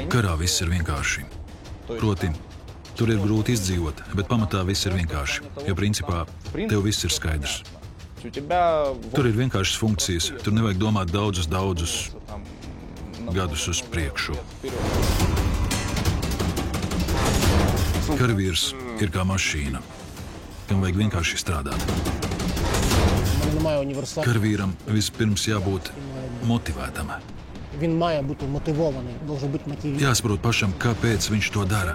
Karā viss ir vienkārši. Proti, tur ir grūti izdzīvot, bet pamatā viss ir vienkārši, jo principā tev viss ir skaidrs. Tur ir vienkāršas funkcijas, tur nevajag domāt daudzus gadus uz priekšu. Karavīrs ir kā mašīna, kam vajag vienkārši strādāt. Karavīram vispirms jābūt motivētam. Jāsaprot pašam, kāpēc viņš to dara.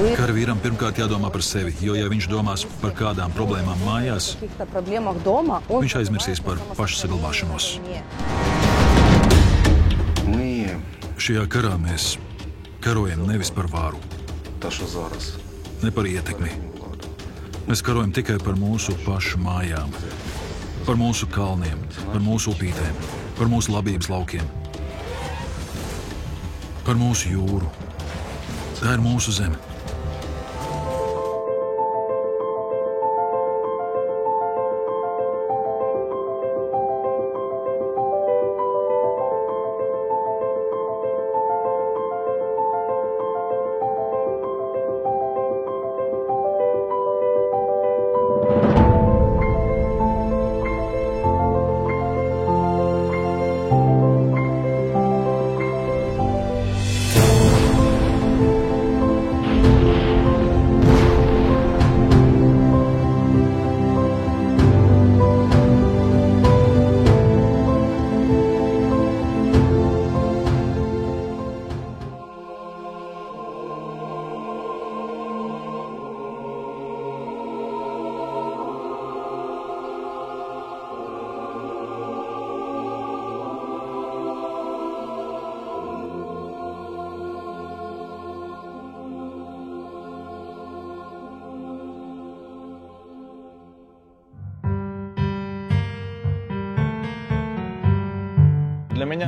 Karavīram pirmkārt jādomā par sevi, jo, ja viņš domās par kādām problēmām mājās, viņš aizmirsīs par pašsaglabāšanos. Šajā karā mēs karojam nevis par vāru, ne par ietekmi. Mēs karojam tikai par mūsu pašu mājām, par mūsu kalniem, par mūsu upītēm, par mūsu labības laukiem, par mūsu jūru. Tā ir mūsu zeme.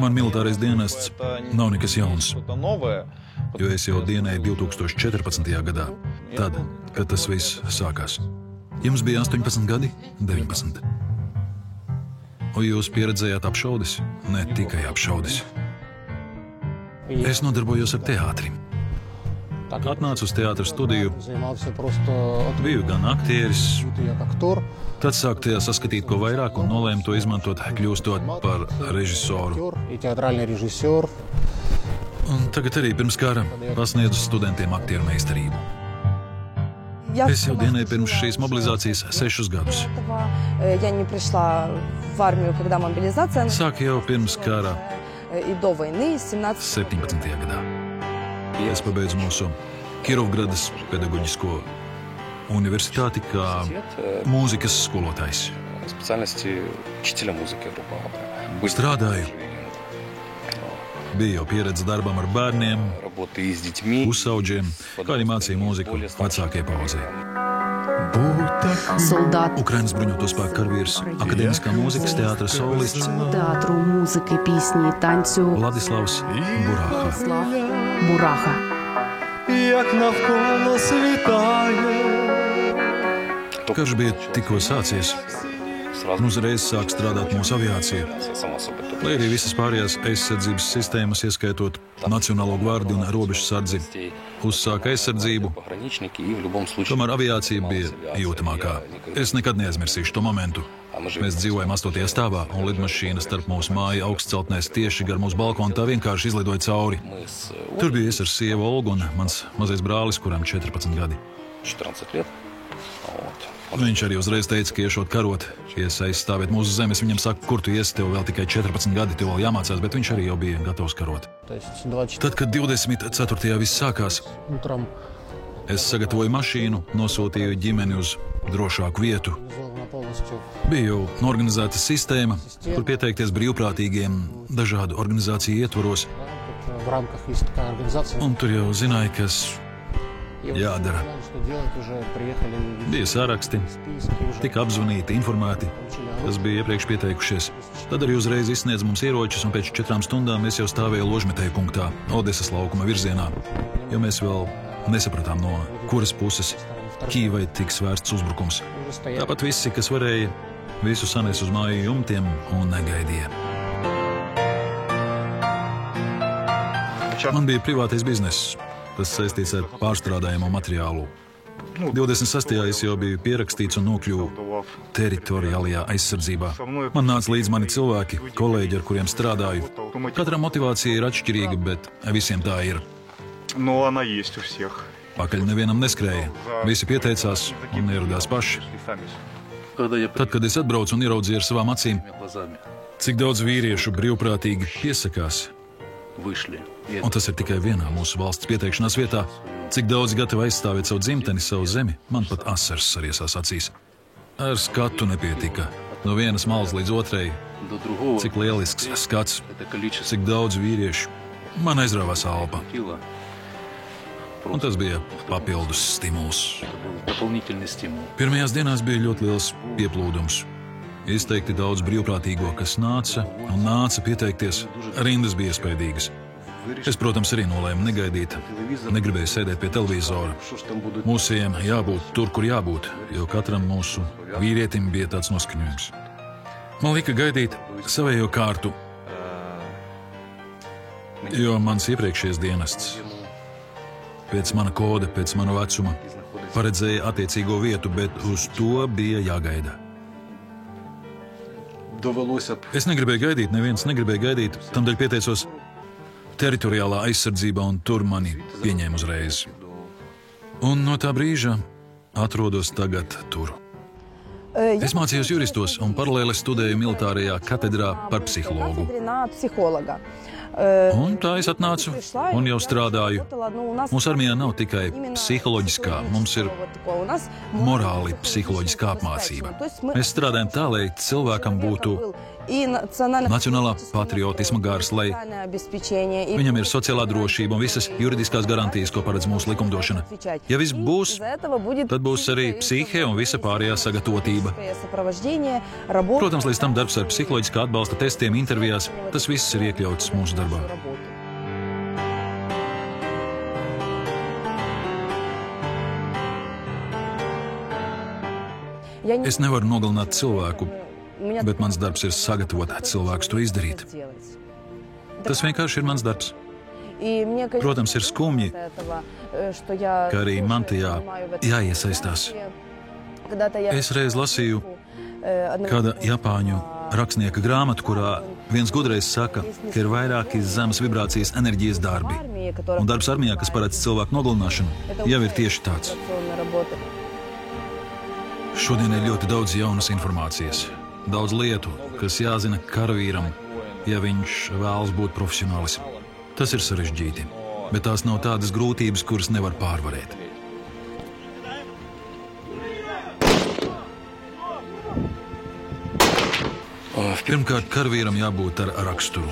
Man militārais dienests nav nekas jauns, jo es jau dienēju 2014. gadā, tad, kad tas viss sākās. Jums bija 18 gadi, 19. Un jūs pieredzējāt apšaudis? Ne tikai apšaudis. Es nodarbojos ar teātri. Atnācu uz teātra studiju, biju gan aktieris, tad sāku tajā saskatīt ko vairāk un nolēmu to izmantot, kļūstot par režisoru. Un tagad arī pirms kara pasniedzu studentiem aktieru meistarību. Es jau dienēju pirms šīs mobilizācijas 6 gadus. Sāku jau pirms kara 17. gadā. Es pabeidzu mūsu Kirovgradas pedagoģisko universitāti kā mūzikas skolotājs. Strādāju. Bija jau pieredze darbam ar bērniem, pusauģiem, kā arī mācīju mūziku vecākajai paudzei. Ukrainas bruņoto spēku karavīrs, akadēmiskā mūzikas teātra solists Vladislavs Buraha. Karš bija tikko sācies, un uzreiz sāk strādāt mūsu aviācija. Lai arī visas pārējās aizsardzības sistēmas, ieskaitot Nacionālo gvardiju un robežsardzi, uzsāka aizsardzību, tomēr aviācija bija jūtamākā. Es nekad neaizmirsīšu to momentu. Mēs dzīvojam 8. stāvā, un lidmašīna starp mūsu māju augstceltnēs tieši gar mūsu balkonu tā vienkārši izlidoja cauri. Tur bija es ar sievu Olgu un mans mazais brālis, kuram 14 gadi. Viņš arī uzreiz teica, ka iešot karot, ies aizstāvēt mūsu zemes. Viņam saka, kur tu iesi, tev vēl tikai 14 gadi, tev vēl jāmācās, bet viņš arī jau bija gatavs karot. Tad, kad 24. viss sākās, es sagatavoju mašīnu, nosūtīju ģimeni uz drošāku vietu. Bija jau organizēta sistēma, kur pieteikties brīvprātīgiem dažādu organizāciju ietvaros. Un tur jau zināja, kas jādara. Bija saraksti, tika apzvanīti, informēti, kas bija iepriekš pieteikušies. Tad arī uzreiz izsniedz mums ieročus, un pēc 4 stundām es jau stāvēju ložmetēju punktā, Odesas laukuma virzienā, jo mēs vēl nesapratām, no kuras puses Kīvai tiks vērsts uzbrukums. Tāpat visi, kas varēja, Visu sanes uz māju jumtiem un negaidīja. Man bija privātais bizness. Tas saistīts ar pārstrādājumu materiālu. 26. es jau biju pierakstīts un nokļuvu teritoriālajā aizsardzībā. Man nāca līdz mani cilvēki, kolēģi, ar kuriem strādāju. Katra motivācija ir atšķirīga, bet visiem tā ir. Pakaļ nevienam neskrēja. Visi pieteicās un ieradās paši. Tad, kad es atbraucu un ieraudzīju ar savām acīm, cik daudz vīriešu brīvprātīgi piesakās, un tas ir tikai vienā mūsu valsts pieteikšanās vietā, cik daudz gatavi aizstāvēt savu dzimteni, savu zemi, man pat asars sariesās acīs. Ar skatu nepietika. No vienas malas līdz otrai. Cik lielisks skats, cik daudz vīriešu. Man aizrāvās elpa. Un tas bija papildus stimuls. Pirmajās dienās bija ļoti liels pieplūdums. Izteikti daudz brīvprātīgo, kas nāca un nāca pieteikties. Rindas bija iespaidīgas. Es, protams, arī nolēmu negaidīt. Negribēju sēdēt pie televizora. Mūsiem jābūt tur, kur jābūt, jo katram mūsu vīrietim bija tāds noskaņojums. Man lika gaidīt savējo kārtu, jo mans iepriekšējais dienests pēc mana koda, pēc mana vecuma paredzēja attiecīgo vietu, bet uz to bija jāgaida. Es negribēju gaidīt, neviens negribēja gaidīt, tamdēļ pieteicos teritoriālā aizsardzībā, un tur mani pieņēma uzreiz. Un no tā brīža atrodos tagad tur. Es mācījos juristos un paralēli studēju militārajā katedrā par psihologu. Un tā es atnācu un jau strādāju. Mūsu armijā nav tikai psiholoģiskā, mums ir morāli psiholoģiskā apmācība. Mēs strādājam tā, lai cilvēkam būtu nacionālā patriotisma gars, lai viņam ir sociālā drošība un visas juridiskās garantijas, ko paredz mūsu likumdošana. Ja viss būs, tad būs arī psihe un visa pārējā sagatavotība. Protams, līdz tam darbs ar psiholoģiskā atbalsta testiem, intervijās, tas viss ir iekļauts mūsu darbā. Es nevaru nogalināt cilvēku, bet mans darbs ir sagatavot cilvēkus to izdarīt. Tas vienkārši ir mans darbs. Protams, ir skumji, ka arī man tajā jāiesaistās. Es reiz lasīju kāda Japāņu rakstnieka grāmatu, kurā viens gudrais saka, ka ir vairāki zemes vibrācijas enerģijas darbi. Un darbs armijā, kas paredz cilvēku nogalināšanu, jau ir tieši tāds. Šodien ir ļoti daudz jaunas informācijas. Daudz lietu, kas jāzina karavīram, ja viņš vēlas būt profesionālis. Tas ir sarežģīti, bet tās nav tādas grūtības, kuras nevar pārvarēt. Pirmkārt, karavīram jābūt ar raksturu.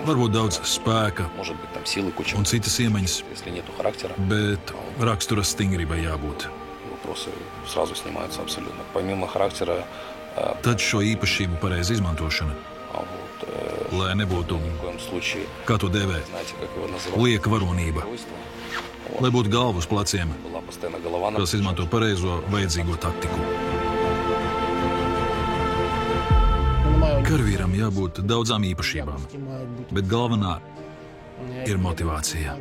Varbūt daudz spēka un citas iemaņas, bet rakstura stingrībai jābūt. Tad šo īpašību pareizi izmantošana, lai nebūtu, kā to dēvē, lieka varonība, lai būtu galva uz pleciem, kas izmanto pareizo vajadzīgo taktiku. Karavīram jābūt daudzām īpašībām, bet galvenā ir motivācija.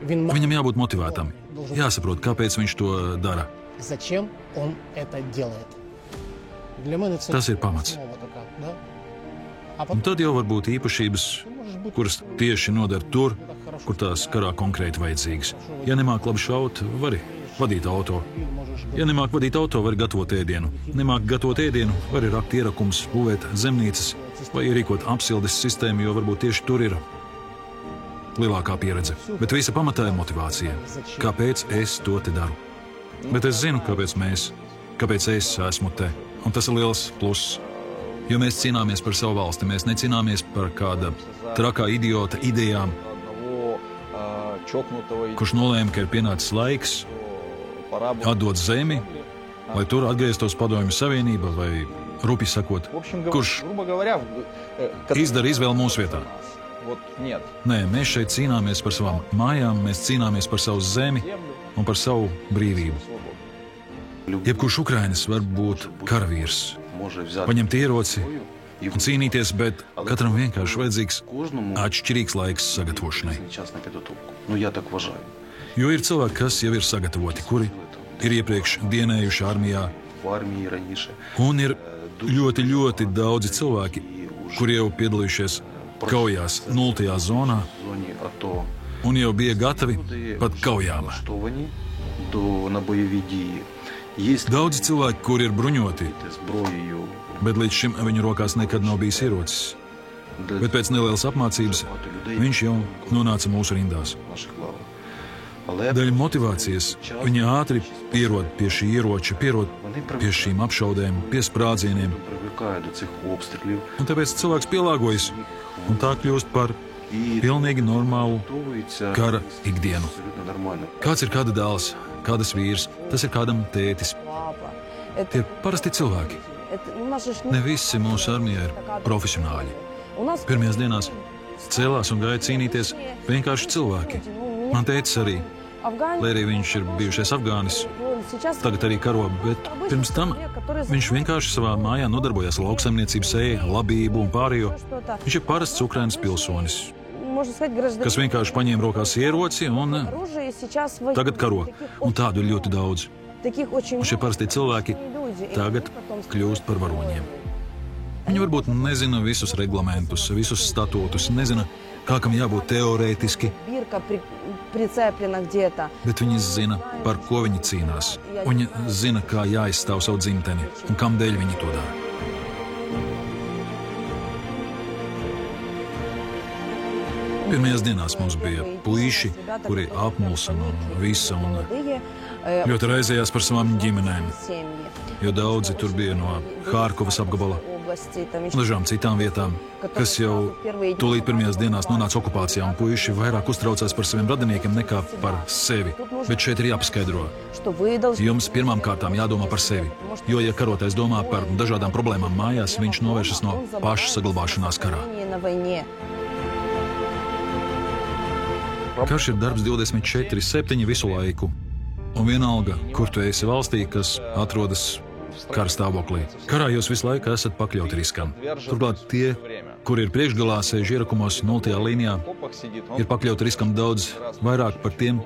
Viņam jābūt motivētam, jāsaprot, kāpēc viņš to dara. Tas ir pamats. Un tad jau var būt īpašības, kuras tieši nodara tur, kur tās karā konkrēti vajadzīgas. Ja nemāk labi šaut, vari vadīt auto. Ja nemāk vadīt auto, vari gatavot ēdienu. Nemāk gatavot ēdienu, vari rakt ierakumus, būvēt zemnīcas vai ierīkot apsildes sistēmu, jo varbūt tieši tur ir lielākā pieredze. Bet visa pamatā ir motivācija. Kāpēc es to te daru? Bet es zinu, kāpēc es esmu te. Un tas ir liels pluss. Jo mēs cīnāmies par savu valsti, mēs necīnāmies par kāda trakā idiota idejām, kurš nolēma, ka ir pienācis laiks atdot zemi, lai tur atgrieztos Padomju Savienība vai, rupi sakot, kurš izdara izvēli mūsu vietā. Nē, mēs šeit cīnāmies par savām mājām, mēs cīnāmies par savu zemi un par savu brīvību. Jebkurš Ukrainis var būt karavīrs, paņemt ieroci un cīnīties, bet katram vienkārši vajadzīgs atšķirīgs laiks sagatavošanai. Jo ir cilvēki, kas jau ir sagatavoti, kuri ir iepriekš dienējuši armijā, un ir ļoti, ļoti daudzi cilvēki, kuri jau piedalījušies kaujās 0. zonā un jau bija gatavi pat kaujām. Daudzi cilvēki, kuri ir bruņoti, bet līdz šim viņu rokās nekad nav bijis ierocis. Bet pēc nelielas apmācības viņš jau nonāca mūsu rindās. Dēļ motivācijas viņi ātri pierod pie šī ieroča, pierod pie šīm apšaudēm, pie sprādzieniem. Un tāpēc cilvēks pielāgojas, un tā kļūst par pilnīgi normālu kara ikdienu. Kāds ir kāda dēls, kādas vīrs, tas ir kādam tētis. Tie ir parasti cilvēki. Ne visi mūsu armijā ir profesionāļi. Pirmajās dienās cēlās un gāja cīnīties vienkārši cilvēki. Man tētis arī, lai arī viņš ir bijušais Afgānis, tagad arī karo, bet pirms tam viņš vienkārši savā mājā nodarbojās lauksaimniecību, sēja, labību un pārējo. Viņš ir parasts Ukrainas pilsonis, kas vienkārši paņēma rokās ieroci un tagad karo. Un tādu ir ļoti daudz. Un šie parastie cilvēki tagad kļūst par varoņiem. Viņi varbūt nezina visus reglamentus, visus statūtus, nezina, kā kam jābūt teorētiski, bet viņi zina, par ko viņi cīnās. Viņi zina, kā jāizstāv savu dzimteni un kam dēļ viņi to dara. Pirmajās dienās mums bija puiši, kuri apmulsa no visa un ļoti raizējās par savām ģimenēm, jo daudzi tur bija no Hārkovas apgabala un dažām citām vietām, kas jau tūlīt pirmajās dienās nonāca okupācijā, un puiši vairāk uztraucās par saviem radiniekiem nekā par sevi. Bet šeit ir jāpaskaidro. Jums pirmām kārtām jādomā par sevi, jo, ja karotais domā par dažādām problēmām mājās, viņš novēršas no pašsaglabāšanās karā. Karš ir darbs 24/7 visu laiku, un vienalga, kur tu esi valstī, kas atrodas kara stāvoklī. Karā jūs visu laiku esat pakļauti riskam. Turklāt tie, kuri ir priekšgalā, sēž ierakumos 0. līnijā, ir pakļauti riskam daudz vairāk par tiem,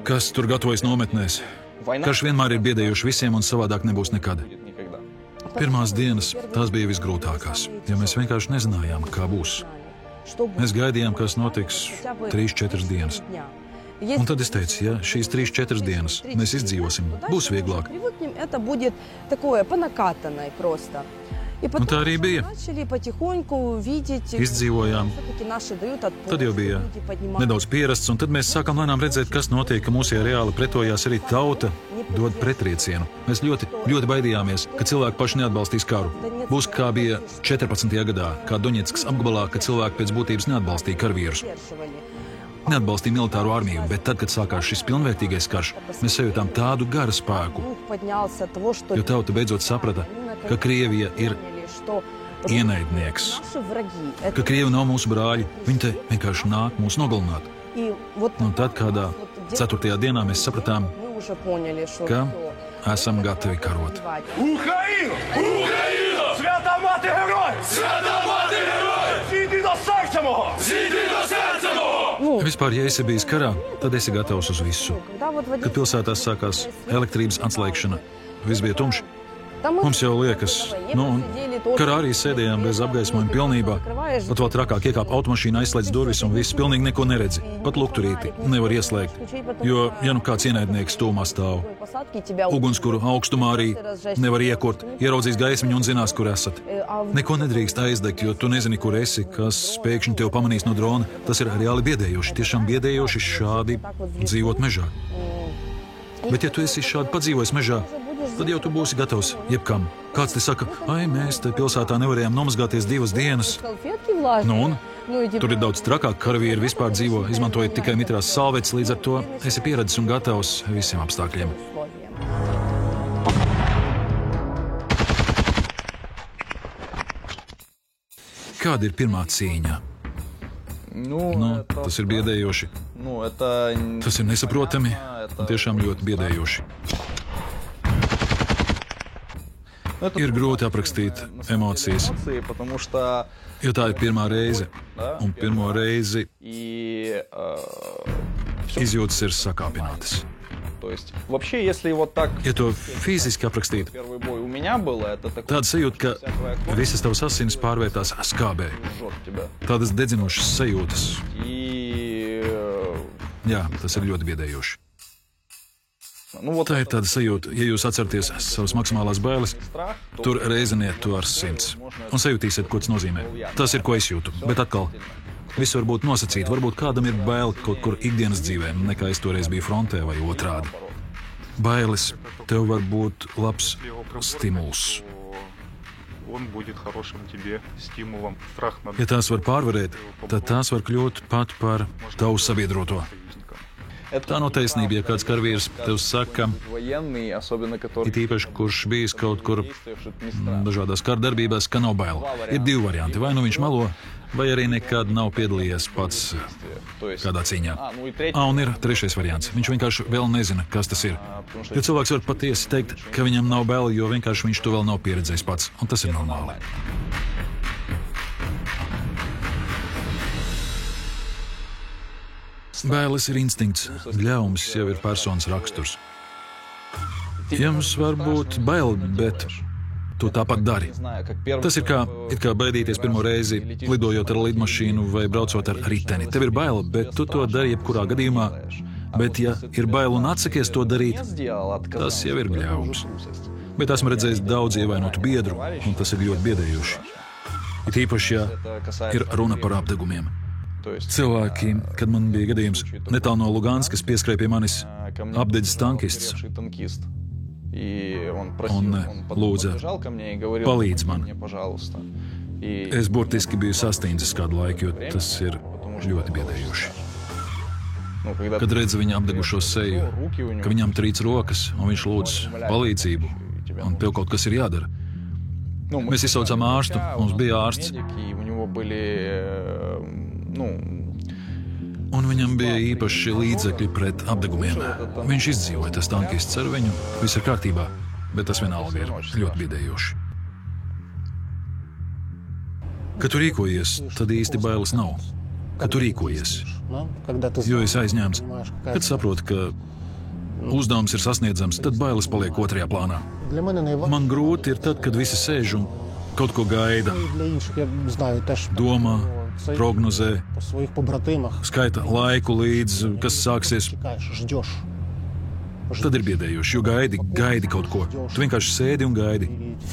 kas tur gatavojas nometnēs. Karš vienmēr ir biedējuši visiem, un savādāk nebūs nekad. Pirmās dienas tās bija visgrūtākās, jo mēs vienkārši nezinājām, kā būs. Mēs gaidījām, kas notiks 3-4 dienas. Un tad es teicu, ja šīs 3-4 dienas mēs izdzīvosim, būs vieglāk. Un tā arī bija. Izdzīvojām. Tad jau bija nedaudz pierasts, un tad mēs sākām lēnām redzēt, kas notiek, ka mūsējā reāli pretojās arī tauta, dod pretriecienu. Mēs ļoti, ļoti baidījāmies, ka cilvēki paši neatbalstīs karu. Būs kā bija 14. gadā, kā Doņetskas apgabalā, ka cilvēki pēc būtības neatbalstīja karavīrus. Neatbalstīja militāro armiju, bet tad, kad sākās šis pilnvērtīgais karš, mēs sajūtām tādu garu spēku, jo tauta beidzot saprata, ka Krievija ir ienaidnieks, ka Krievi nav mūsu brāļi, viņi te vienkārši nāk mūs nogalināt. Un tad kādā 4. dienā mēs sapratām, ka esam gatavi karot. Ukraina! Ukraina! Свята мати герой! Свята мати герой! Зійди до серця мого! Зійди до серця мого! Vispār, ja esi bijis karā, tad esi gatavs uz visu. Kad pilsētās sākās elektrības atslēgšana, viss bija tumšs. Mums jau liekas, karā arī sēdējām bez apgaismojuma pilnībā. Pat vēl trakāk iekāp automašīna, aizslēdz durvis un viss pilnīgi neko neredzi. Pat lukturīti nevar ieslēgt, jo, ja nu kāds ienaidnieks tūmā stāv, ugunskura augstumā arī nevar iekurt, ieraudzīs gaismiņu un zinās, kur esat. Neko nedrīkst aizdegt, jo tu nezini, kur esi, kas pēkšņi tev pamanīs no drona. Tas ir reāli biedējoši, tiešām biedējoši šādi dzīvot mežā. Bet ja tu esi šādi padzīvojis mežā, tad jau tu būsi gatavs jebkam. Kāds te saka, ai, mēs te pilsētā nevarējām nomazgāties 2 dienas. Un? Tur ir daudz trakāk, karavīri vispār dzīvo, izmantojot tikai mitrās salvetes, līdz ar to esi pieredzis un gatavs visiem apstākļiem. Kāda ir pirmā cīņa? Tas ir biedējoši. Tas ir nesaprotami un tiešām ļoti biedējoši. Ir grūti aprakstīt emocijas, jo tā ir pirmā reize, un pirmo reizi izjūtas ir sakāpinātas. Ja to fiziski aprakstītu, tāda sajūta, ka visas tavas asinis pārvērtās skābē. Tādas dedzinošas sajūtas. Jā, tas ir ļoti biedējoši. Tā ir tāda sajūta, ja jūs atceraties savas maksimālās bailes, tur reizeniet to ar 100 un sajutīsiet, ko tas nozīmē. Tas ir, ko es jūtu, bet atkal, viss var būt nosacīt. Varbūt kādam ir bail kaut kur ikdienas dzīvē, nekā es toreiz biju frontē vai otrādi. Bailes tev var būt labs stimuls. Ja tās var pārvarēt, tad tās var kļūt pat par tavu sabiedroto. Tā nav taisnība, ja kāds karavīrs tev saka, it īpaši, kurš bijis kaut kur dažādās kardarbībās, ka nav bail. Ir divi varianti. Vai nu viņš melo, vai arī nekad nav piedalījies pats kādā cīņā. Un ir trešais variants. Viņš vienkārši vēl nezina, kas tas ir. Jo cilvēks var patiesi teikt, ka viņam nav bail, jo vienkārši viņš to vēl nav pieredzējis pats. Un tas ir normāli. Bailes ir instinkts, ļaums jau ir personas raksturs. Jums var būt bail, bet tu tāpat dari. Tas ir kā baidīties pirmo reizi, lidojot ar lidmašīnu vai braucot ar riteni. Tev ir bail, bet tu to dari jebkurā gadījumā. Bet ja ir bail un atsakies to darīt, tas jau ir ļaums. Bet esmu redzējis daudz ievainotu biedru, un tas ir ļoti biedējoši. It īpaši, ja ir runa par apdegumiem. Cilvēki, kad man bija gadījums netālu no Luganskas, pieskrēja pie manis apdedzis tankists un lūdza, palīdz man. Es burtiski biju sastīndzis kādu laiku, jo tas ir ļoti biedējoši. Kad redzu viņa apdegušo seju, ka viņam trīc rokas un viņš lūdz palīdzību un tev kaut kas ir jādara. Mēs izsaucām ārstu, mums bija ārsts. Un viņam bija īpaši līdzekļi pret apdegumiem. Viņš izdzīvoja, tas tankists ar viņu, viss ir kārtībā, bet tas vienalga ir ļoti biedējoši. Kad tu rīkojies, tad īsti bailes nav. Kad tu rīkojies, jo esi aizņēmts, kad saproti, ka uzdevums ir sasniedzams, tad bailes paliek otrajā plānā. Man grūti ir tad, kad visi sēž un kaut ko gaida, domā, prognozē, skaita laiku līdz, kas sāksies. Tad ir biedējoši, jo gaidi kaut ko. Tu vienkārši sēdi un gaidi.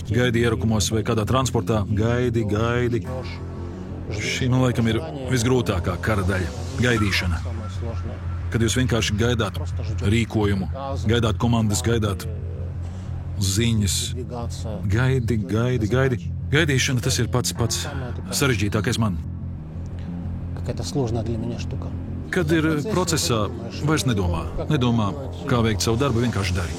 Gaidi ierakumos vai kādā transportā. Gaidi. Šī, laikam, ir visgrūtākā kara daļa - gaidīšana. Kad jūs vienkārši gaidāt rīkojumu, gaidāt komandas, gaidāt ziņas. Gaidi. Gaidīšana, tas ir pats sarežģītākais man. Kad ir procesā, vairs nedomā, kā veikt savu darbu, vienkārši dari.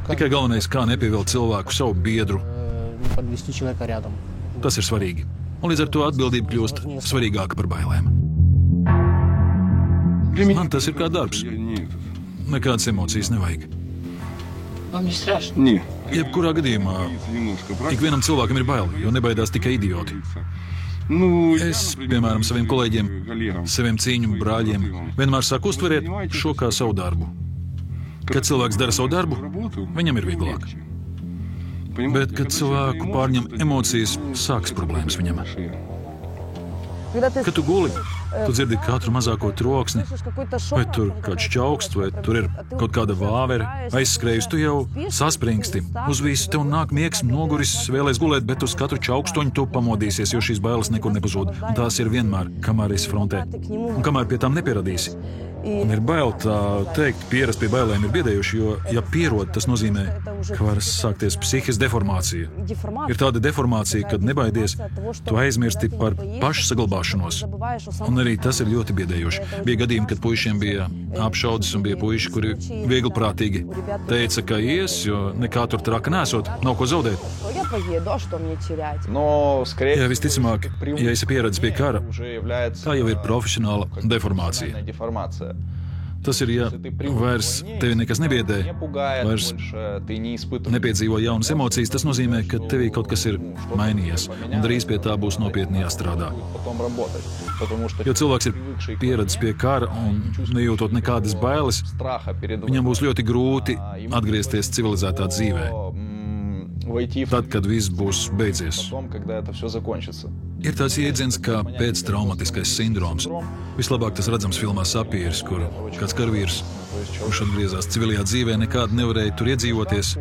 Tikai galvenais, kā nepievilkt cilvēku, savu biedru. Tas ir svarīgi. Un līdz ar to atbildība kļūst svarīgāka par bailēm. Man tas ir kā darbs. Nekādas emocijas nevajag. Jebkurā gadījumā ikvienam cilvēkam ir bail, jo nebaidās tikai idioti. Es, piemēram, saviem kolēģiem, saviem cīņu brāļiem, vienmēr saku, uztveriet šo kā savu darbu. Kad cilvēks dara savu darbu, viņam ir vieglāk. Bet, kad cilvēku pārņem emocijas, sākas problēmas viņam. Kad tu guli, tu dzirdi katru mazāko troksni, vai tur kāds čauksts, vai tur ir kaut kāda vāvere aizskrējusi, tu jau saspringsti. Uz visu tev nāk miegs, noguris, vēlēs gulēt, bet uz katru čaukstoņu tu pamodīsies, jo šīs bailes nekur nepazūd. Un tās ir vienmēr, kamēr esi frontē. Un kamēr pie tām nepieradīsi. Un ir bail tā teikt, pierast pie bailēm ir biedējoši, jo, ja pierod, tas nozīmē, ka var sākties psihiskas deformācija. Ir tāda deformācija, kad nebaidies, tu aizmirsti par pašsaglabāšanos. Un arī tas ir ļoti biedējoši. Bija gadījumi, kad puišiem bija apšaudes un bija puiši, kuri viegliprātīgi teica, ka ies, jo nekā tur traka nesot, nav ko zaudēt. Jā, visticamāk, ja esi pieredzis pie kara, tā jau ir profesionāla deformācija. Tas ir, ja vairs tevi nekas nebiedē, vairs nepiedzīvo jaunas emocijas, tas nozīmē, ka tevī kaut kas ir mainījies, un drīz pie tā būs nopietni jāstrādā. Jo cilvēks ir pieredzis pie kara un nejūtot nekādas bailes, viņam būs ļoti grūti atgriezties civilizētā dzīvē, tad, kad viss būs beidzies. Ir tāds jēdziens kā pēctraumatiskais sindroms. Vislabāk tas redzams filmā Sapīrs, kur kāds karavīrs, kurš atgriezās civilajā dzīvē, nekādi nevarēja tur iedzīvoties,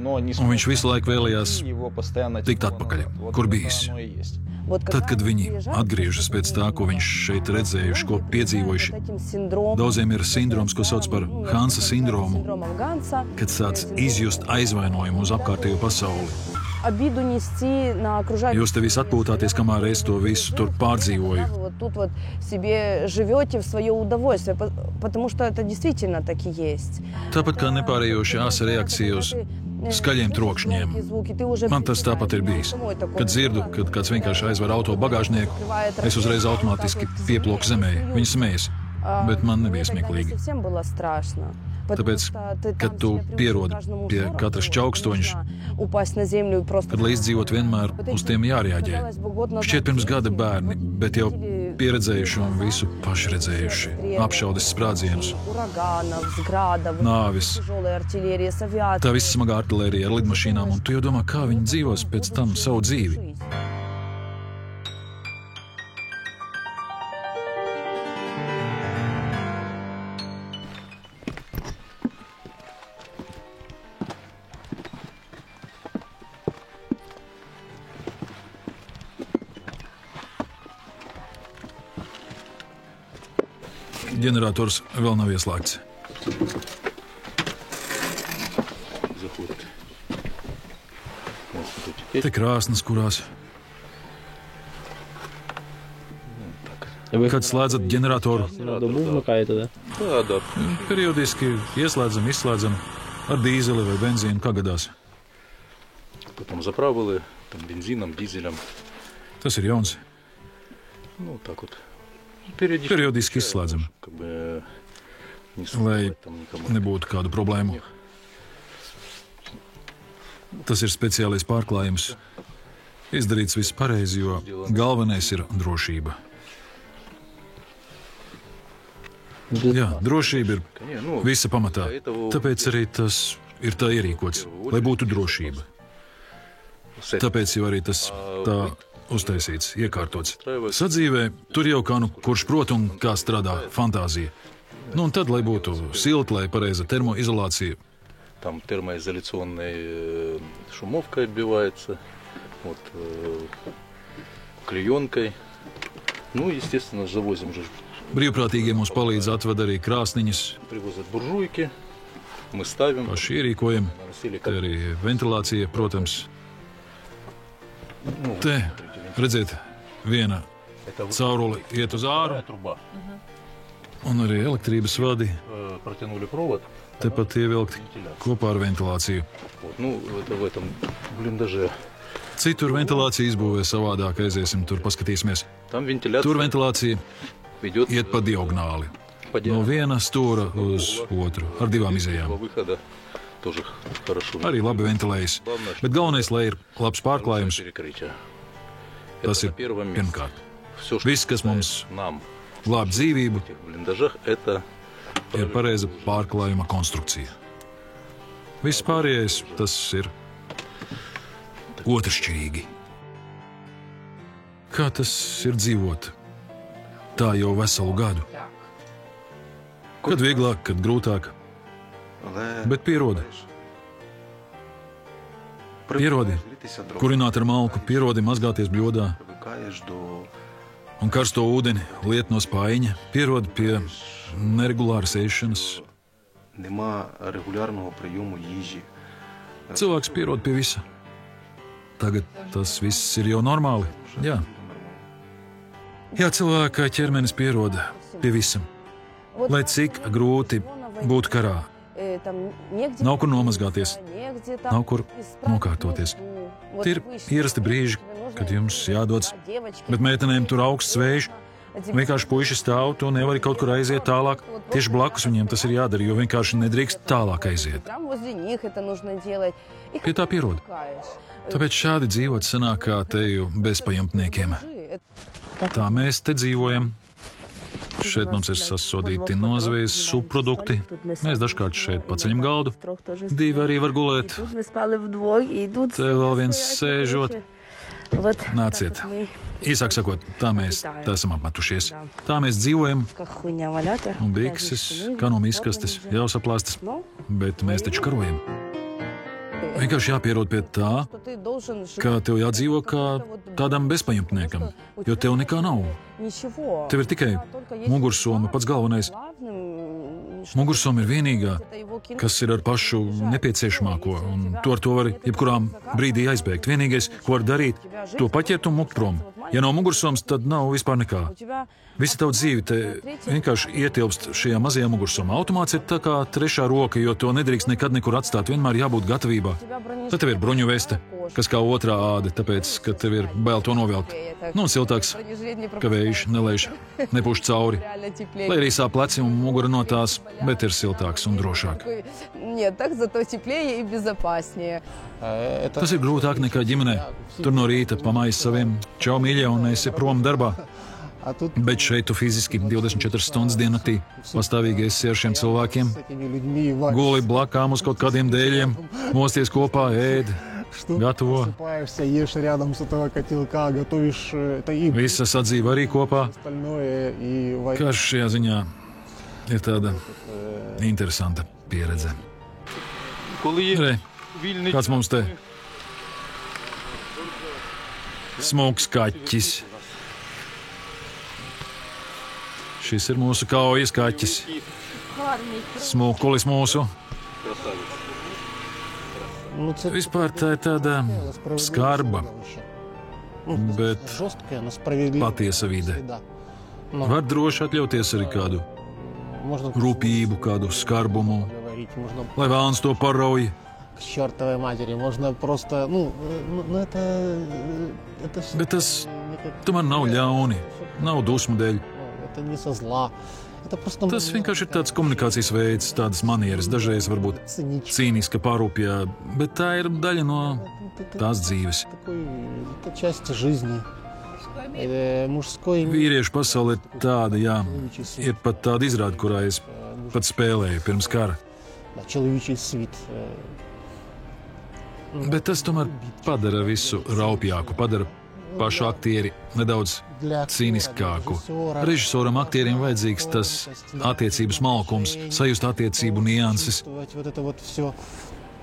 un viņš visu laiku vēlējās tikt atpakaļ, kur bijis. Tad, kad viņi atgriežas pēc tā, ko viņš šeit redzējuši, ko piedzīvojuši, daudziem ir sindroms, ko sauc par Hansa sindromu, kad sāc izjust aizvainojumu uz apkārtējo pasauli. Jūs te visi atpūtāties, kamēr es to visu tur pārdzīvoju. Tāpat kā nepārējoša asa reakcija uz skaļiem trokšņiem. Man tas tāpat ir bijis. Kad dzirdu, kad kāds vienkārši aizver auto bagāžnieku, es uzreiz automātiski pieploku zemē. Viņi smējas, bet man nebija smieklīgi. Tāpēc, kad tu pierodi pie katras čaukstoņas, kad, lai izdzīvot, vienmēr uz tiem jārēģē. Šķiet pirms gada bērni, bet jau pieredzējuši un visu paši redzējuši. Apšaudes sprādzienus, nāvis, tā visa smagā artilērija ar lidmašīnām, un tu jau domā, kā viņi dzīvos pēc tam savu dzīvi. Ģenerators vēl nav ieslēgts. Te krāsnes, kurās. Kad slēdzat ģeneratoru? Periodiski ieslēdzam, izslēdzam ar dīzeli vai benzīnu, kā gadās. Tas ir jauns. Periodiski izslēdzam, lai nebūtu kādu problēmu. Tas ir speciālais pārklājums. Izdarīts viss pareizi, jo galvenais ir drošība. Jā, drošība ir visa pamatā. Tāpēc arī tas ir tā ierīkots, lai būtu drošība. Tāpēc jau arī tas tā uztaisīts, iekārtots. Sadzīvē tur jau kā nu kurš prot un kā strādā fantāzija. Un tad, lai būtu silti, lai pareiza termoizolācija. Там термоизоляционной шумовкой отбивается, клеенкой. Ну, естественно, завозим же. Brīvprātīgie mums palīdz atved arī krāsniņas. Привозят буржуйки, мы ставим. Paši ierīkojam, te arī ventilācija, protams. Te, redziet, viena caurule iet uz āru, un arī elektrības vadi tepat ievilkt kopā ar ventilāciju. Citur ventilācija izbūvē savādāk, aiziesim tur, paskatīsimies. Tur ventilācija iet pa diagonāli, no viena stūra uz otru, ar divām izējām. Arī labi ventilējas, bet galvenais, lai ir labs pārklājums, tas ir pirmkārt. Viss, kas mums glāb dzīvību, ir pareiza pārklājuma konstrukcija. Viss pārējais, tas ir otršķirīgi. Kā tas ir dzīvot tā jau veselu gadu? Kad vieglāk, kad grūtāk. Bet pierodi. Pierodi kurināt ar malku, pierodi mazgāties bļodā un karsto ūdeni liet no spaiņa, pierodi pie neregulāras ēšanas. Cilvēks pierod pie visa. Tagad tas viss ir jau normāli. Jā, cilvēka ķermenis pieroda pie visam. Lai cik grūti būtu karā. Nav kur nomazgāties, nav kur nokārtoties. Tie ir ierasti brīži, kad jums jādodas, bet meitenēm tur augsts vējš, Vienkārši puiši stāv, tu nevari kaut kur aiziet tālāk. Tieši blakus viņiem tas ir jādara, jo vienkārši nedrīkst tālāk aiziet. Pie tā pierod. Tāpēc šādi dzīvot sanāk kā teju bezpajumtniekiem. Tā mēs te dzīvojam. Šeit mums ir sasodīti nozvejas subprodukti. Mēs dažkārt šeit paceļam galdu. Divi arī var gulēt. Te vēl viens sēžot. Nāciet. Īsāk sakot, tā mēs esam apmetušies. Tā mēs dzīvojam. Un bikses, kā no miskastes, jau saplāstas. Bet mēs taču karojam. Vienkārši jāpierod pie tā, ka tev jādzīvo kā tādam bezpajumtniekam, jo tev nekā nav. Tev ir tikai mugursoma, pats galvenais. Mugursoma ir vienīgā, kas ir ar pašu nepieciešamāko, un to vari jebkurā brīdī aizbēgt. Vienīgais, ko var darīt, to paķert un mukt prom. Ja nav mugursomas, tad nav vispār nekā. Visa tava dzīve te vienkārši ietilpst šajā mazajā mugursomā. Automāts ir tā kā trešā roka, jo to nedrīkst nekad nekur atstāt, vienmēr jābūt gatavībā. Tad tev ir bruņu veste, kas kā otrā āde, tāpēc, ka tev ir bail to novilkt. Nu, siltāks, ka vējš nelaiž, nepūš cauri. Lai arī sāp pleci un mugura no tās, bet ir siltāks un drošāk. Tas ir grūtāk nekā ģimenē. Tur no rīta pamājas saviem čau mīļie un esi prom darbā. Bet šeit tu fiziski 24 stundas diennaktī pastāvīgi esi ar šiem cilvēkiem. Guli blakām uz kaut kādiem dēļiem, mosties kopā, ēd, gatavo. Visa sadzīve arī kopā. Karš šajā ziņā ir tāda interesanta pieredze. Re, kāds mums te smuks kaķis. Šis ir mūsu kaujas kaķis. Smukulis mūsu. Vispār tā ir tāda skarba, bet patiesa vide. Var droši atļauties arī kādu rūpību, kādu skarbumu, lai vēlns to parauj. Bet tas tomēr nav ļauni, nav dusmu dēļ. Tas vienkārši ir tāds komunikācijas veids, tādas manieres, dažreiz varbūt cīniska pārūpjā, bet tā ir daļa no tās dzīves. Vīriešu pasaule ir tāda, jā, ir pat tāda izrāde, kurā es pat spēlēju pirms kara. Bet tas tomēr padara visu raupjāku, padara pašu aktieri nedaudz cīniskāku. Režisoram, aktieriem vajadzīgs tas attiecības malkums, sajust attiecību nianses.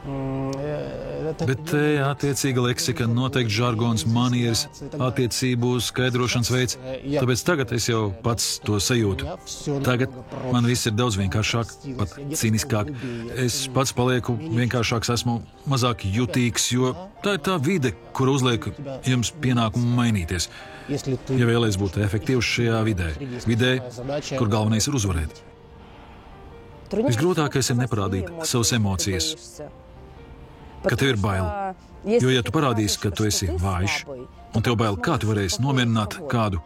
Bet te attiecīga leksika, noteikti žargons, manieres, attiecību skaidrošanas veids. Tāpēc tagad es jau pats to sajūtu. Tagad man viss ir daudz vienkāršāk, pat cīniskāk. Es pats palieku vienkāršāks, esmu mazāk jutīgs, jo tā ir tā vide, kur uzliek jums pienākumu mainīties. Ja vēlēs būt efektīvs šajā vidē, kur galvenais ir uzvarēt. Visgrūtākais ir neparādīt savas emocijas. Ka tev ir bail. Jo, ja tu parādīsi, ka tu esi vājš, un tev bail, kā tu varēsi nomierināt kādu?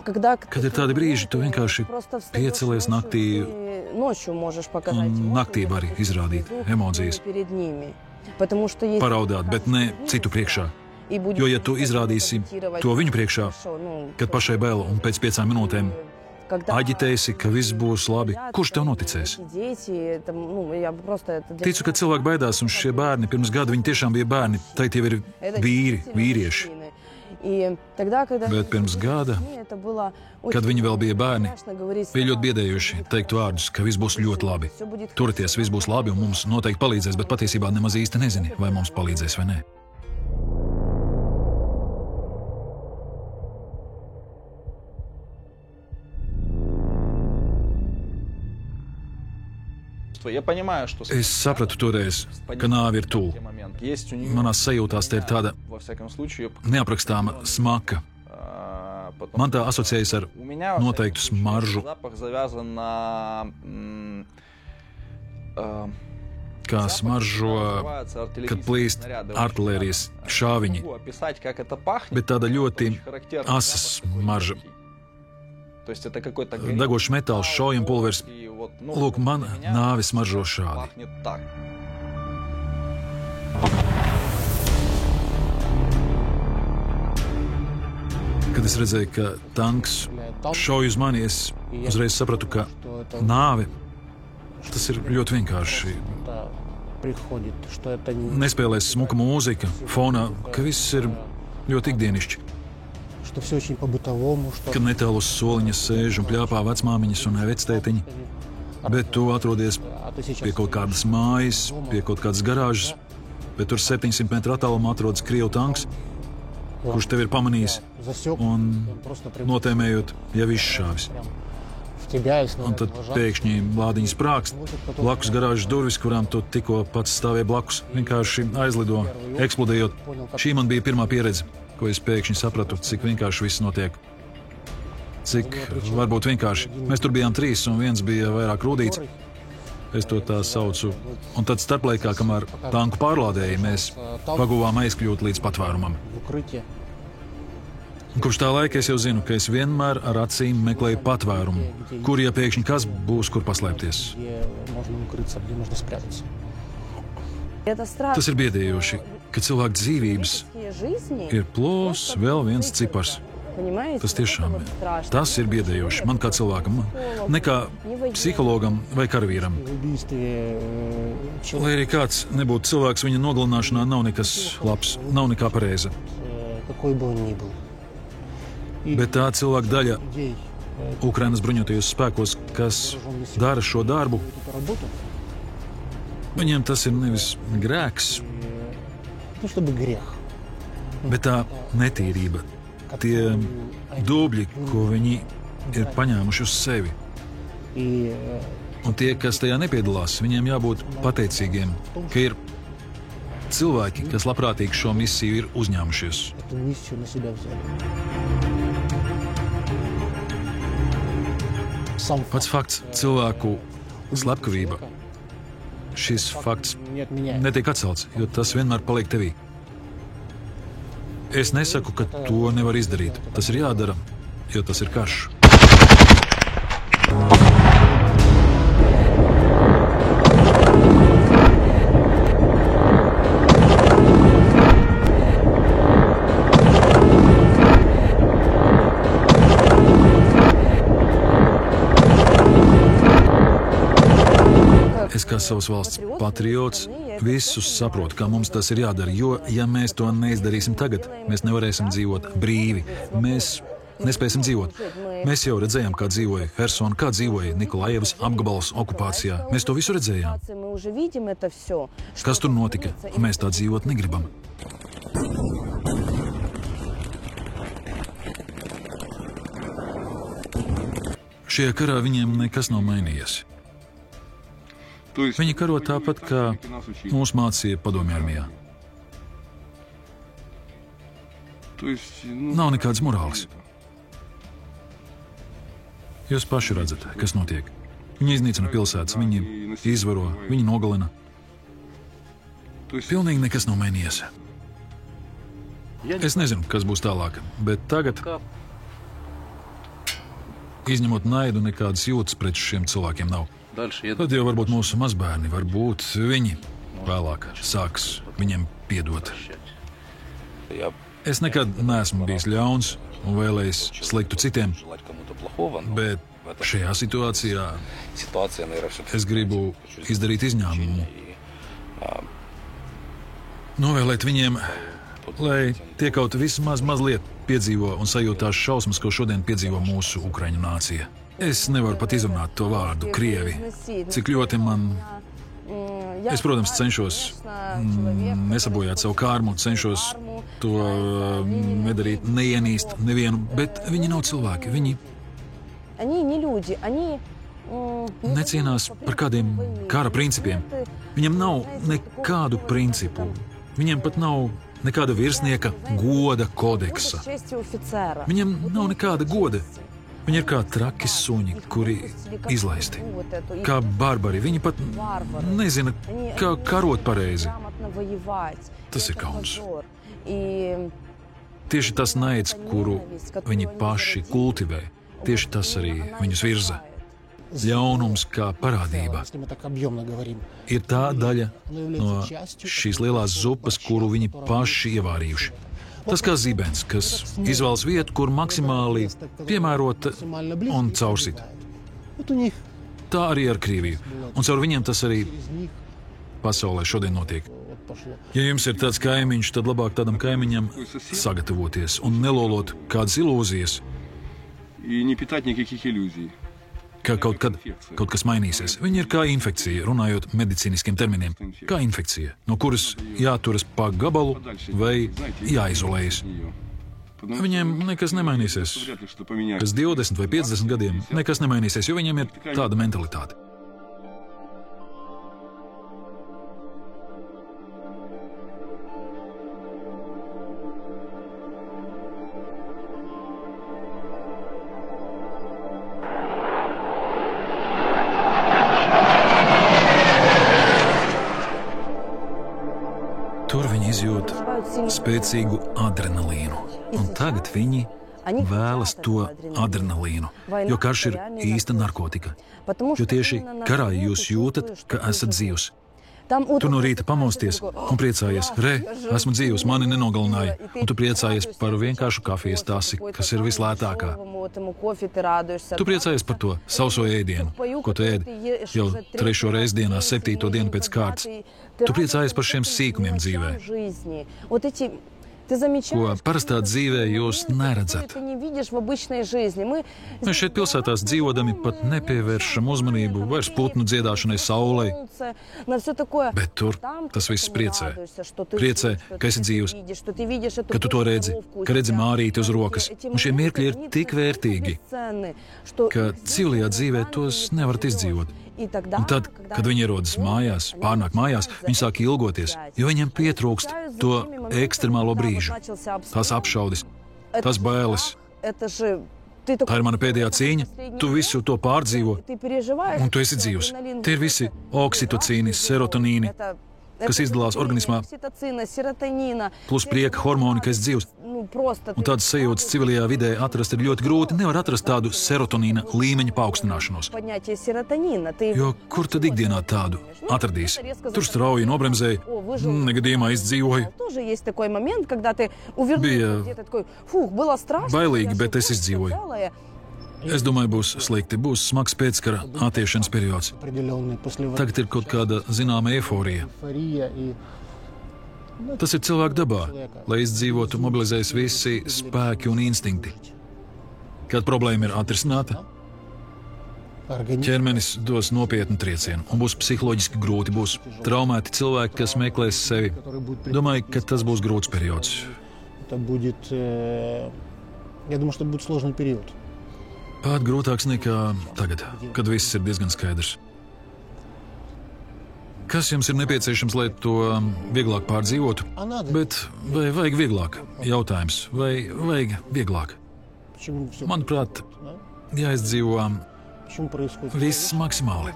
Kad ir tādi brīži, tu vienkārši piecelies naktī, un naktī vari izrādīt emocijas. Paraudāt, bet ne citu priekšā. Jo, ja tu izrādīsi to viņu priekšā, kad pašai bail un pēc 5 minūtēm aģitēsi, ka viss būs labi, kurš tev noticēs? Ticu, ka cilvēki baidās, un šie bērni pirms gada viņi tiešām bija bērni, tai tie ir vīrieši. Bet pirms gada, kad viņi vēl bija bērni, bija ļoti biedējoši teikt vārdus, ka viss būs ļoti labi. Turieties, viss būs labi un mums noteikti palīdzēs, bet patiesībā nemaz īsti nezini, vai mums palīdzēs vai nē. Es sapratu toreiz, ka nāve ir tuvu. Manās sajūtās te ir tāda neaprakstāma smaka. Man tā asociējas ar noteiktu smaržu. Kā smaržo, kad plīst artilērijas šāviņi. Bet tāda ļoti asa smarža. Degošs metāls, šaujam pulveris. Lūk, man nāve smaržo šādi. Kad es redzēju, ka tanks šauj uz mani, es uzreiz sapratu, ka nāve, tas ir ļoti vienkārši. Nespēlēs smuka mūzika, fonā, ka viss ir ļoti ikdienišķi. Kad netālu uz soliņa sēž un pļāpā vecmāmiņas un vectētiņi, bet tu atrodies pie kaut kādas mājas, pie kaut kādas garāžas, bet tur 700 metru attālumā atrodas Krievu tanks, kurš tevi ir pamanījis un notēmējot jau izšāvis. Un tad pēkšņi lādiņas sprākst, blakus garāžas durvis, kurām tu tikko pats stāvēji blakus, vienkārši aizlido, eksplodējot. Šī man bija pirmā pieredze, ko es pēkšņi sapratu, cik vienkārši viss notiek. Cik varbūt vienkārši. Mēs tur bijām 3 un viens bija vairāk rūdīts. Es to tā saucu. Un tad starplaikā, kamēr tanku pārlādēja, mēs paguvām aizkļūt līdz patvērumam. Kopš tā laika es jau zinu, ka es vienmēr ar acīm meklēju patvērumu, kur, ja pēkšņi kas, būs, kur paslēpties. Tas ir biedējoši, ka cilvēku dzīvības ir plos vēl viens cipars. Tas tiešām ir. Tas ir biedējoši man kā cilvēkam, ne kā psihologam vai karavīram. Lai arī kāds nebūtu cilvēks, viņa nogalināšanā nav nekas labs, nav nekā pareiza. Bet tā cilvēka daļa Ukrainas bruņotajos spēkos, kas dara šo darbu, viņiem tas ir nevis grēks, bet tā netīrība, tie dubļi, ko viņi ir paņēmuši uz sevi. Un tie, kas tajā nepiedalās, viņiem jābūt pateicīgiem, ka ir cilvēki, kas labprātīgi šo misiju ir uzņēmušies. Pats fakts cilvēku slepkavība, šis fakts netiek atcelts, jo tas vienmēr paliek tevī. Es nesaku, ka to nevar izdarīt. Tas ir jādara, jo tas ir karš. Es kā savas valsts patriots visus saprotu, kā mums tas ir jādara, jo, ja mēs to neizdarīsim tagad, mēs nevarēsim dzīvot brīvi. Mēs nespēsim dzīvot. Mēs jau redzējām, kā dzīvoja Hersona, kā dzīvoja Nikolajevas apgabals okupācijā. Mēs to visu redzējām. Kas tur notika? Mēs tā dzīvot negribam. Šajā karā viņiem nekas nav mainījies. Viņi karo tāpat, kā mūs mācīja padomju armijā. Nav nekādas morāles. Jūs paši redzat, kas notiek. Viņi iznīcina pilsētas, viņi izvaro, viņi nogalina. Pilnīgi nekas nav mainījies. Es nezinu, kas būs tālāk, bet tagad, izņemot naidu, nekādas jūtas pret šiem cilvēkiem nav. Tad jau varbūt mūsu mazbērni, varbūt viņi vēlāk sāks viņiem piedot. Es nekad neesmu bijis ļauns un vēlējis sliktu citiem, bet šajā situācijā es gribu izdarīt izņēmumu. Novēlēt viņiem, lai tie kaut vismaz mazliet piedzīvo un sajūtās šausmas, ko šodien piedzīvo mūsu ukraiņu nācija. Es nevaru pat izrunāt to vārdu Krievi, cik ļoti man... Es, protams, cenšos nesabojāt savu kārmu, cenšos to nedarīt, neienīst nevienu, bet viņi nav cilvēki, viņi necīnās par kādiem kara principiem. Viņam nav nekādu principu, viņiem pat nav nekāda virsnieka goda kodeksa. Viņam nav nekāda goda. Viņi ir kā traki suņi, kuri izlaisti. Kā barbari. Viņi pat nezina, kā karot pareizi. Tas ir kauns. Tieši tas naids, kuru viņi paši kultivē, tieši tas arī viņus virza. Ļaunums kā parādība ir tā daļa no šīs lielās zupas, kuru viņi paši ievārījuši. Tas kā zibens, kas izvēlas vietu, kur maksimāli piemērota un caursita. Tā arī ar Krieviju. Un caur viņiem tas arī pasaulē šodien notiek. Ja jums ir tāds kaimiņš, tad labāk tādam kaimiņam sagatavoties un nelolot kādas ilūzijas, ka kaut kad kaut kas mainīsies. Viņi ir kā infekcija, runājot medicīniskiem terminiem. Kā infekcija, no kuras jāturas pa gabalu vai jāizolējas. Viņiem nekas nemainīsies. Pēc 20 vai 50 gadiem nekas nemainīsies, jo viņiem ir tāda mentalitāte. Tur viņi izjūt spēcīgu adrenalīnu, un tagad viņi vēlas to adrenalīnu, jo karš ir īsta narkotika. Jo tieši karā jūs jūtat, ka esat dzīvs. Tu no rīta pamosties un priecājies, esmu dzīvs, mani nenogalināja, un tu priecājies par vienkāršu kafijas tasi, kas ir vislētākā. Tu priecājies par to sauso ēdienu, ko tu ēdi jau 3. reizi dienā, 7. dienu pēc kārtas. Tu priecājies par šiem sīkumiem dzīvē, ko parastā dzīvē jūs neredzat. Mēs šeit pilsētās dzīvodami pat nepievēršam uzmanību vairs putnu dziedāšanai saulei, bet tur tas viss priecē. Priecē, ka esi dzīvs, ka tu to redzi, ka redzi mārīti uz rokas. Un šie mirkļi ir tik vērtīgi, ka civilajā dzīvē tos nevarat izdzīvot. Un tad, kad viņi ierodas mājās, pārnāk mājās, viņi sāk ilgoties, jo viņiem pietrūkst to ekstremālo brīžu. Tās apšaudis, tās bailes. Tā ir mana pēdējā cīņa, tu visu to pārdzīvo, un tu esi dzīvs. Tie ir visi oksitocīni, serotonīni, kas izdalās organismā, plus prieka hormoni, ka esi dzīvs. Un tādas sajūtas civilajā vidē atrast ir ļoti grūti. Nevar atrast tādu serotonīna līmeņa paaugstināšanos. Jo kur tad ikdienā tādu atradīs? Tur strauji nobremzēja, negadījumā izdzīvoja. Bija bailīgi, bet es izdzīvoju. Es domāju, būs slikti, būs smags pēckara attiešanas periods. Tagad ir kaut kāda zināma eiforija. Tas ir cilvēku dabā, lai izdzīvotu, mobilizējas visi spēki un instinkti. Kad problēma ir atrisināta, ķermenis dos nopietnu triecienu un būs psiholoģiski grūti, būs traumēti cilvēki, kas meklēs sevi. Domāju, ka tas būs grūts periods. Pat grūtāks nekā tagad, kad viss ir diezgan skaidrs. Kas jums ir nepieciešams, lai to vieglāk pārdzīvotu? Bet vai vajag vieglāk? Jautājums, vai vajag vieglāk? Manuprāt, jāizdzīvo viss maksimāli.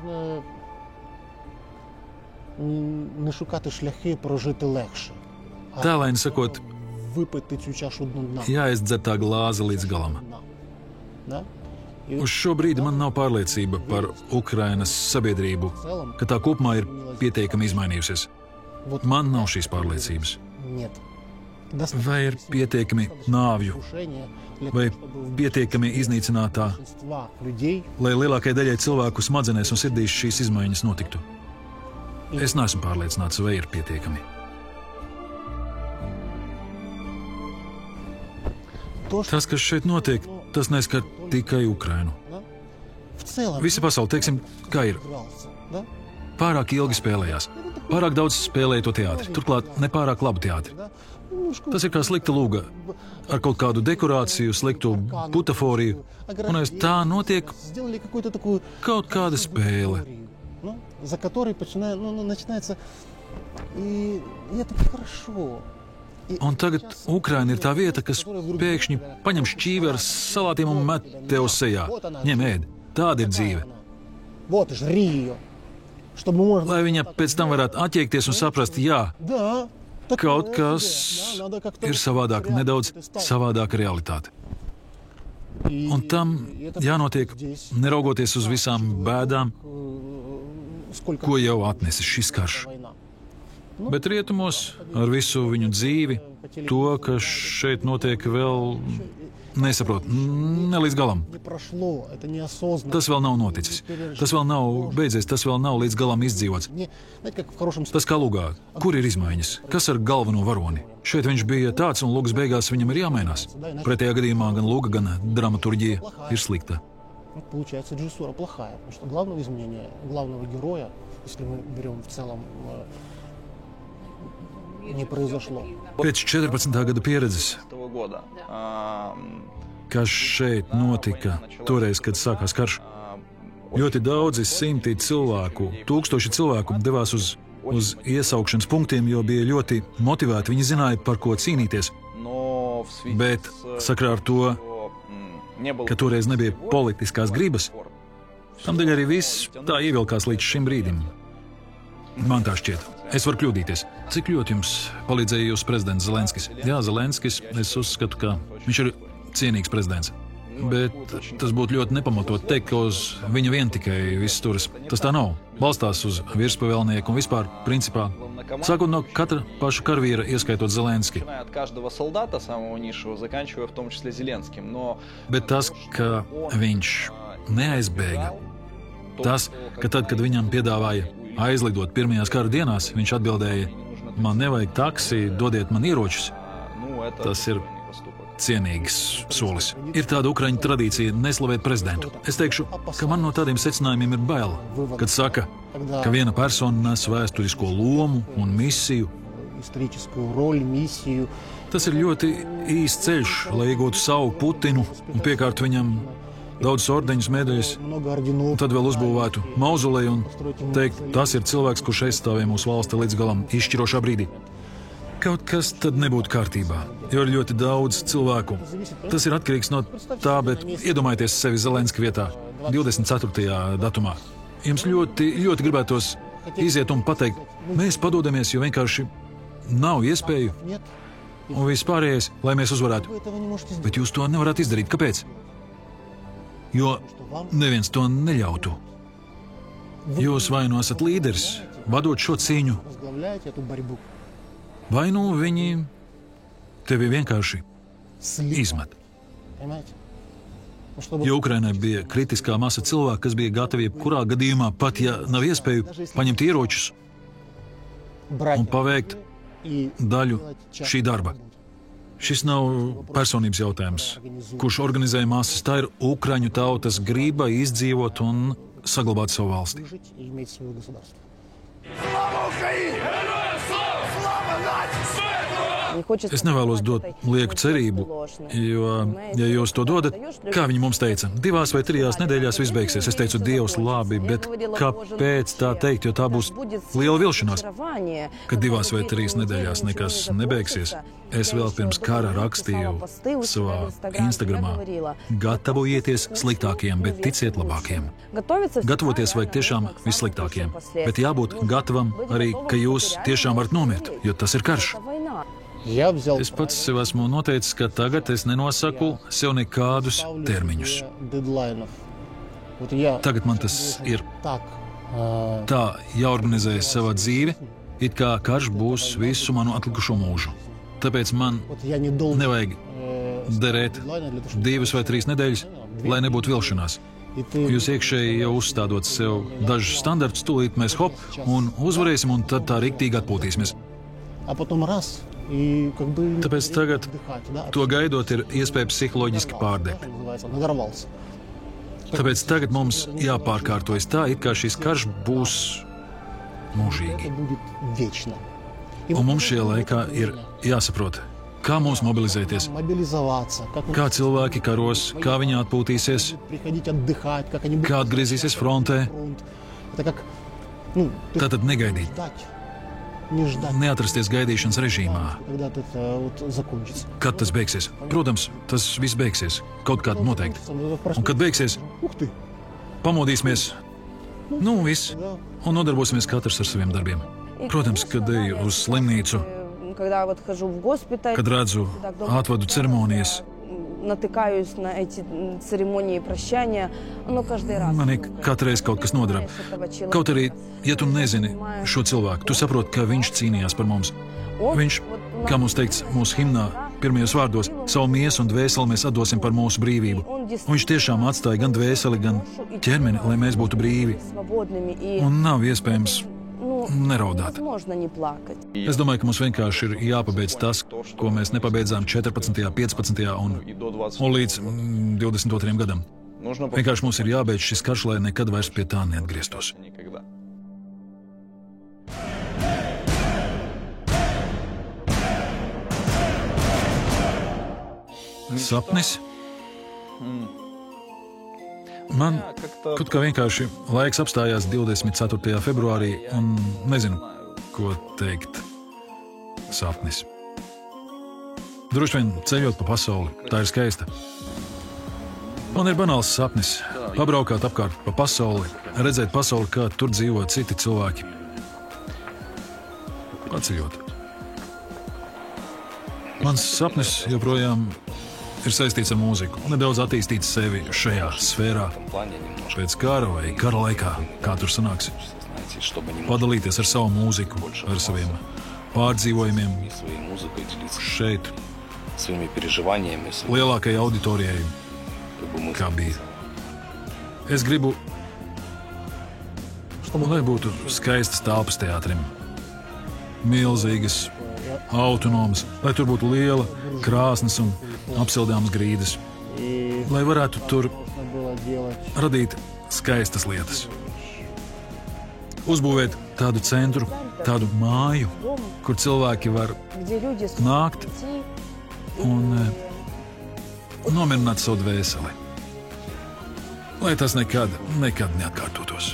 Tālaini sakot, jāizdzer tā glāze līdz galam. Uz šo brīdi man nav pārliecība par Ukrainas sabiedrību, ka tā kopumā ir pietiekami izmainījusies. Man nav šīs pārliecības. Vai ir pietiekami nāvju, vai pietiekami iznīcinātā, lai lielākajai daļai cilvēku smadzenēs un sirdīs šīs izmaiņas notiktu? Es neesmu pārliecināts, vai ir pietiekami. Tas, kas šeit notiek, tas neskar tikai Ukrainu. Visa pasaule, teiksim, kā ir. Pārāk ilgi spēlējās. Pārāk daudz spēlēja to teātri. Turklāt nepārāk labu teātri. Tas ir kā slikta lūga. Ar kaut kādu dekorāciju, sliktu butaforiju. Un aiz tā notiek kaut kāda spēle. Un tagad Ukraina ir tā vieta, kas pēkšņi paņem šķīvi ar salātiem un met tev sejā. Ņem ēd. Tāda ir dzīve. Lai viņa pēc tam varētu attiekties un saprast, jā, kaut kas ir savādāk, nedaudz savādāka realitāte. Un tam jānotiek, neraugoties uz visām bēdām, ko jau atnesis šis karš. Bet rietumos ar visu viņu dzīvi, to, kas šeit notiek, vēl nesaprot, ne līdz galam. Tas vēl nav noticis, tas vēl nav beidzies, tas vēl nav līdz galam izdzīvots. Tas kā lugā, kur ir izmaiņas, kas ar galveno varoni? Šeit viņš bija tāds, un lugas beigās viņam ir jāmainās. Pretējā gadījumā gan luga, gan dramaturģija ir slikta. Получается, режиссура плохая, потому что главного изменения, главного героя, если мы берем в целом, не произошло. Pēc 14. gada pieredzes, kas šeit notika toreiz, kad sākās karš, ļoti daudzi simti cilvēku, tūkstoši cilvēku devās uz iesaukšanas punktiem, jo bija ļoti motivēti. Viņi zināja, par ko cīnīties. Bet sakrā ar to, ka toreiz nebija politiskās gribas, tamdēļ arī viss tā ievilkās līdz šim brīdim. Man tā šķiet. Es varu kļūdīties. Cik ļoti jums palīdzēja jūsu prezidents Zelenskis? Jā, Zelenskis, es uzskatu, ka viņš ir cienīgs prezidents. Bet tas būtu ļoti nepamatot teikt, ka uz viņa vien tikai viss turas. Tas tā nav. Balstās uz virspavēlnieku un vispār, principā, sākot no katra paša karavīra, ieskaitot Zelenski. Bet tas, ka viņš neaizbēga, tas, ka tad, kad viņam piedāvāja aizlidot pirmajās kara dienās, viņš atbildēja, man nevajag taksi, dodiet man ieročus, tas ir cienīgs solis. Ir tāda ukraiņu tradīcija neslavēt prezidentu. Es teikšu, ka man no tādiem secinājumiem ir bail, kad saka, ka viena persona nes vēsturisko lomu un misiju. Tas ir ļoti īsts ceļš, lai iegūtu savu Putinu un piekārtu viņam daudzus ordeņus, medaļas, un tad vēl uzbūvētu mauzoleju un teikt, tas ir cilvēks, kurš aizstāvēja mūsu valsti līdz galam izšķirošā brīdī. Kaut kas tad nebūtu kārtībā, jo ir ļoti daudz cilvēku. Tas ir atkarīgs no tā, bet iedomājieties sevi Zelenska vietā 24. datumā. Jums ļoti, ļoti gribētos iziet un pateikt, mēs padodamies, jo vienkārši nav iespēju un vispārējais, lai mēs uzvarētu. Bet jūs to nevarat izdarīt. Kāpēc? Jo neviens to neļautu. Jūs vai nu esat līderis, vadot šo cīņu, vai nu viņi tevi vienkārši izmet. Jo Ukrainai bija kritiskā masa cilvēku, kas bija gatavi jebkurā gadījumā, pat ja nav iespēju paņemt ieročus un paveikt daļu šī darba. Šis nav personības jautājums, kurš organizēja masas. Tā ir ukraiņu tautas grība izdzīvot un saglabāt savu valsti. Es nevēlos dot lieku cerību, jo, ja jūs to dodat, kā viņi mums teica, 2 vai 3 nedēļās viss beigsies. Es teicu, Dievs, labi, bet kāpēc tā teikt, jo tā būs liela vilšanās, ka 2 vai 3 nedēļās nekas nebeigsies. Es vēl pirms kara rakstīju savā Instagramā, gatavojieties sliktākiem, bet ticiet labākiem. Gatavoties vajag tiešām vissliktākiem, bet jābūt gatavam arī, ka jūs tiešām varat nomirt, jo tas ir karš. Es pats sev esmu noteicis, ka tagad es nenosaku sev nekādus termiņus. Tagad man tas ir tā jāorganizē savā dzīve, it kā karš būs visu manu atlikušo mūžu. Tāpēc man nevajag derēt 2 vai 3 nedēļas, lai nebūtu vilšanās. Jūs iekšēji jau uzstādot sev dažus standartus, tūlīt mēs hop un uzvarēsim, un tad tā riktīgi atpūtīsimies. Tāpēc tagad to gaidot ir iespēja psiholoģiski pārdegt. Tāpēc tagad mums jāpārkārtojas tā, it kā šis karš būs mūžīgi. Un mums šajā laikā ir jāsaprot, kā mums mobilizēties, kā cilvēki karos, kā viņi atpūtīsies, kā atgriezīsies frontē. Tātad negaidīt. Neatrasties gaidīšanas režīmā. Kad tas beigsies? Protams, tas viss beigsies. Kaut kādā noteikti. Un kad beigsies, pamodīsimies, viss, un nodarbosimies katrs ar saviem darbiem. Protams, kad eju uz slimnīcu, kad redzu atvadu ceremonijas, натыкаюсь на эти церемонии прощания, но каждый раз. Man katru reizi kaut kas nodara. Kaut arī, ja tu nezini šo cilvēku, tu saproti, ka viņš cīnījās par mums. Viņš, kā mums teikts mūsu himnā, pirmajos vārdos, savu miesu un dvēseli mēs atdosim par mūsu brīvību. Un viņš tiešām atstāja gan dvēseli, gan ķermeni, lai mēs būtu brīvi. Un nav iespējams neraudāt. Es domāju, ka mums vienkārši ir jāpabeidz tas, ko mēs nepabeidzām 14., 15. un līdz 22. gadam. Vienkārši mums ir jābeidz šis karš, lai nekad vairs pie tā neatgrieztos. Sapnis? Man kaut kā vienkārši laiks apstājās 24. februārī un nezinu, ko teikt. Sapnis. Droši vien ceļot pa pasauli, tā ir skaista. Man ir banāls sapnis – pabraukāt apkārt pa pasauli, redzēt pasauli, kā tur dzīvo citi cilvēki. Paceļot. Mans sapnis joprojām ir saistīts ar mūziku, nedaudz attīstīt sevi šajā sfērā, pēc kara vai kara laikā, kā tur sanāks. Padalīties ar savu mūziku, ar saviem pārdzīvojumiem šeit, lielākajai auditorijai, kā bija. Es gribu, lai būtu skaistas telpas teātrim, milzīgas, autonomas, lai tur būtu liela krāsnes un apsildāmas grīdas, lai varētu tur radīt skaistas lietas. Uzbūvēt tādu centru, tādu māju, kur cilvēki var nākt un nomierināt savu dvēseli. Lai tas nekad neatkārtotos.